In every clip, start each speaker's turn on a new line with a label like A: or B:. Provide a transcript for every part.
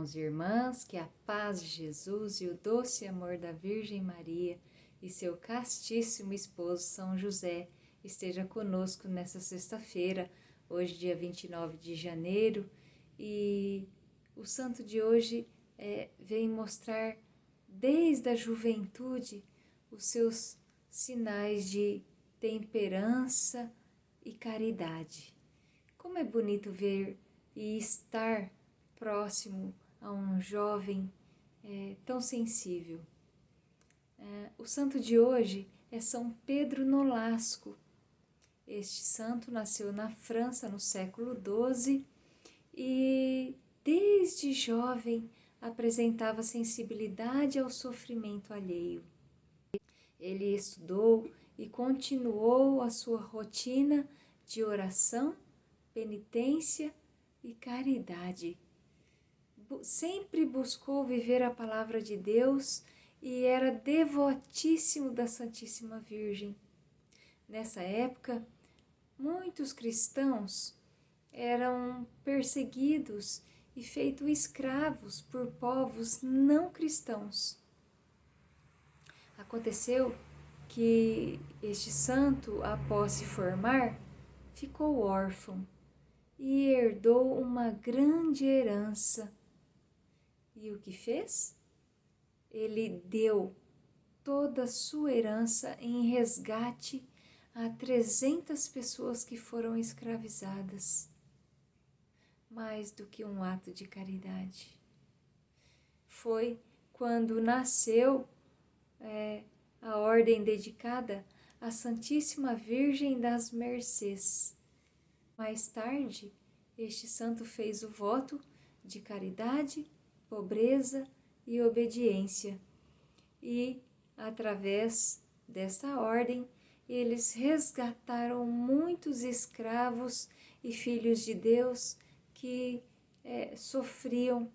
A: Irmãos e irmãs, que a paz de Jesus e o doce amor da Virgem Maria e seu castíssimo esposo São José esteja conosco nessa sexta-feira, hoje dia 29 de janeiro, e o santo de hoje vem mostrar desde a juventude os seus sinais de temperança e caridade. Como é bonito ver e estar próximo a um jovem tão sensível. O santo de hoje é São Pedro Nolasco. Este santo nasceu na França no século XII e desde jovem apresentava sensibilidade ao sofrimento alheio. Ele estudou e continuou a sua rotina de oração, penitência e caridade. Sempre buscou viver a palavra de Deus e era devotíssimo da Santíssima Virgem. Nessa época, muitos cristãos eram perseguidos e feitos escravos por povos não cristãos. Aconteceu que este santo, após se formar, ficou órfão e herdou uma grande herança. E o que fez? Ele deu toda a sua herança em resgate a 300 pessoas que foram escravizadas. Mais do que um ato de caridade. Foi quando nasceu a ordem dedicada à Santíssima Virgem das Mercês. Mais tarde, este santo fez o voto de caridade, pobreza e obediência. E, através dessa ordem, eles resgataram muitos escravos e filhos de Deus que sofriam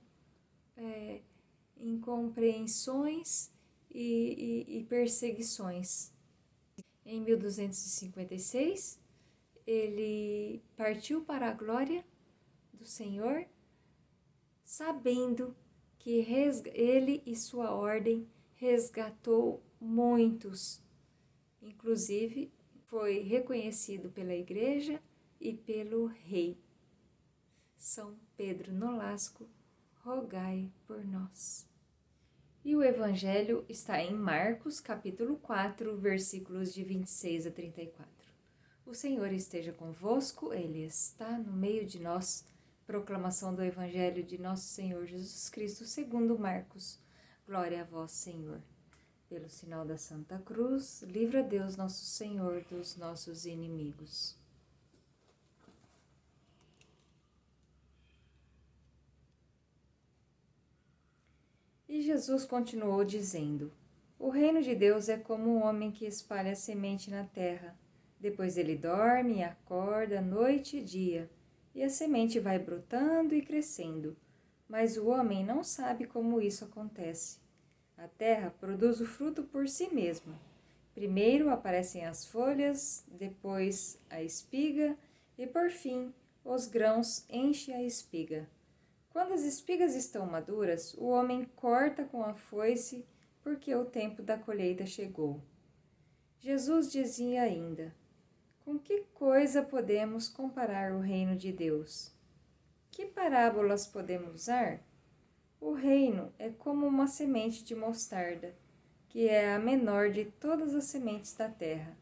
A: incompreensões e perseguições. Em 1256, ele partiu para a glória do Senhor, sabendo que ele e sua ordem resgatou muitos. Inclusive, foi reconhecido pela Igreja e pelo rei. São Pedro Nolasco, rogai por nós. E o Evangelho está em Marcos, capítulo 4, versículos de 26 a 34. O Senhor esteja convosco, Ele está no meio de nós. Proclamação do Evangelho de nosso Senhor Jesus Cristo, segundo Marcos. Glória a vós, Senhor. Pelo sinal da Santa Cruz, livra Deus nosso Senhor dos nossos inimigos. E Jesus continuou dizendo: O reino de Deus é como um homem que espalha semente na terra. Depois ele dorme e acorda noite e dia, e a semente vai brotando e crescendo. Mas o homem não sabe como isso acontece. A terra produz o fruto por si mesma. Primeiro aparecem as folhas, depois a espiga e, por fim, os grãos enchem a espiga. Quando as espigas estão maduras, o homem corta com a foice, porque o tempo da colheita chegou. Jesus dizia ainda: Com que coisa podemos comparar o reino de Deus? Que parábolas podemos usar? O reino é como uma semente de mostarda, que é a menor de todas as sementes da terra.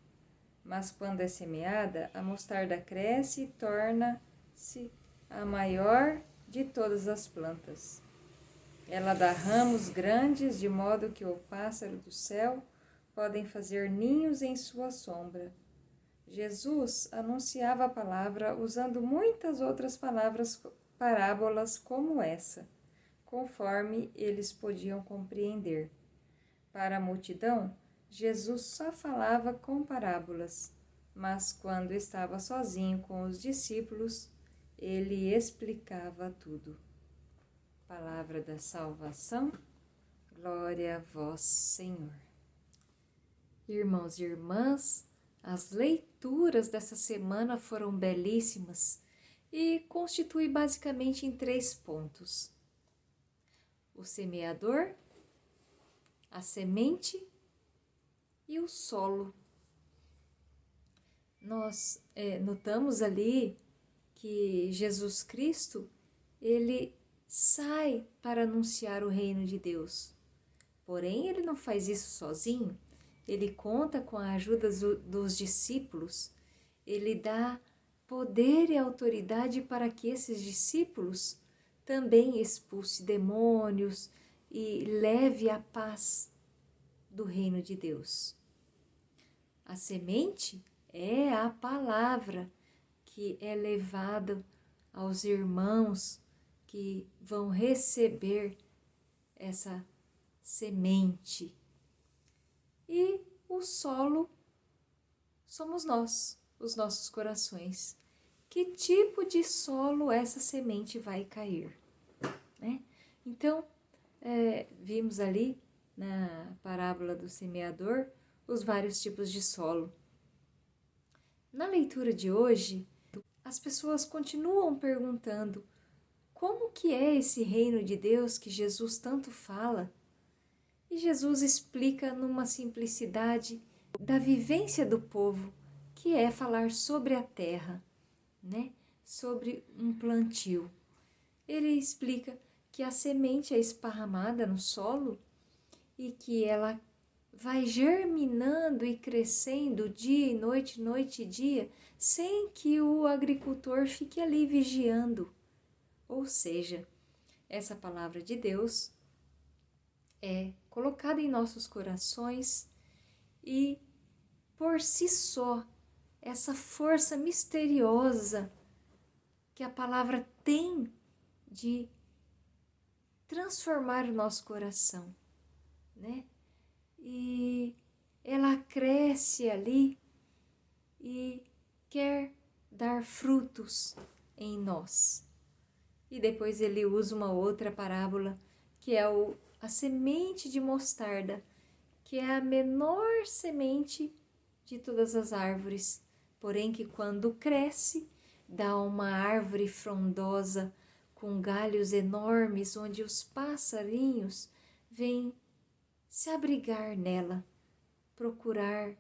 A: Mas quando é semeada, a mostarda cresce e torna-se a maior de todas as plantas. Ela dá ramos grandes, de modo que o pássaro do céu podem fazer ninhos em sua sombra. Jesus anunciava a palavra usando muitas outras parábolas como essa, conforme eles podiam compreender. Para a multidão, Jesus só falava com parábolas, mas quando estava sozinho com os discípulos, ele explicava tudo. Palavra da salvação, glória a vós, Senhor. Irmãos e irmãs, as leituras dessa semana foram belíssimas e constituem basicamente em 3 pontos. o semeador, a semente e o solo. Nós notamos ali que Jesus Cristo, ele sai para anunciar o reino de Deus. Porém, ele não faz isso sozinho. Ele conta com a ajuda dos discípulos. Ele dá poder e autoridade para que esses discípulos também expulsem demônios e leve a paz do reino de Deus. A semente é a palavra que é levada aos irmãos que vão receber essa semente. E o solo somos nós, os nossos corações. Que tipo de solo essa semente vai cair, né? Então, vimos ali na parábola do semeador os vários tipos de solo. Na leitura de hoje, as pessoas continuam perguntando como que é esse reino de Deus que Jesus tanto fala? E Jesus explica numa simplicidade da vivência do povo, que é falar sobre a terra, né? Sobre um plantio. Ele explica que a semente é esparramada no solo e que ela vai germinando e crescendo dia e noite, noite e dia, sem que o agricultor fique ali vigiando. Ou seja, essa palavra de Deus é colocada em nossos corações e, por si só, essa força misteriosa que a palavra tem de transformar o nosso coração, né? E ela cresce ali e quer dar frutos em nós. E depois ele usa uma outra parábola, que é a semente de mostarda, que é a menor semente de todas as árvores, porém que quando cresce, dá uma árvore frondosa com galhos enormes, onde os passarinhos vêm se abrigar nela, procurar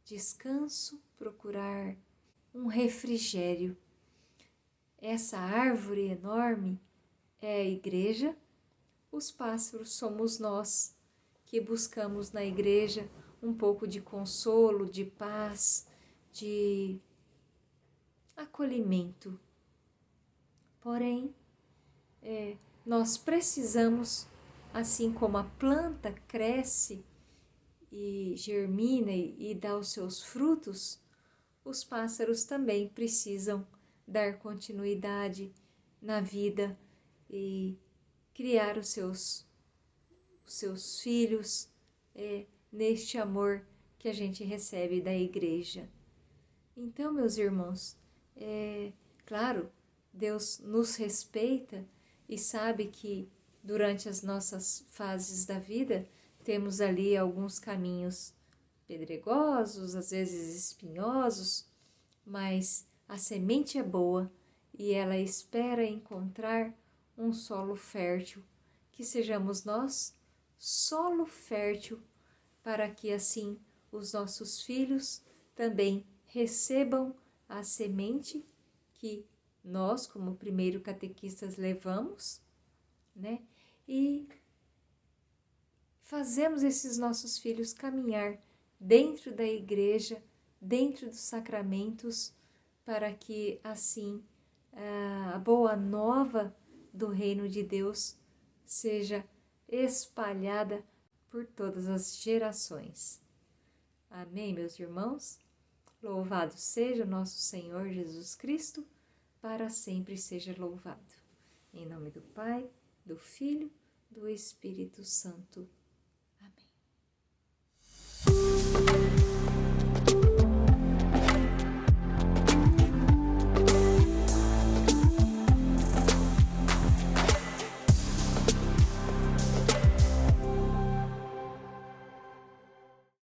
A: descanso, procurar um refrigério. Essa árvore enorme é a igreja. Os pássaros somos nós, que buscamos na igreja um pouco de consolo, de paz, de acolhimento. Porém, nós precisamos, assim como a planta cresce e germina e dá os seus frutos, os pássaros também precisam dar continuidade na vida e criar os seus filhos neste amor que a gente recebe da igreja. Então, meus irmãos, claro, Deus nos respeita e sabe que durante as nossas fases da vida temos ali alguns caminhos pedregosos, às vezes espinhosos, mas a semente é boa e ela espera encontrar um solo fértil, que sejamos nós solo fértil, para que assim os nossos filhos também recebam a semente que nós, como primeiro catequistas, levamos, né? E fazemos esses nossos filhos caminhar dentro da igreja, dentro dos sacramentos, para que assim a boa nova do reino de Deus seja espalhada por todas as gerações. Amém, meus irmãos? Louvado seja o nosso Senhor Jesus Cristo, para sempre seja louvado. Em nome do Pai, do Filho, do Espírito Santo. Amém.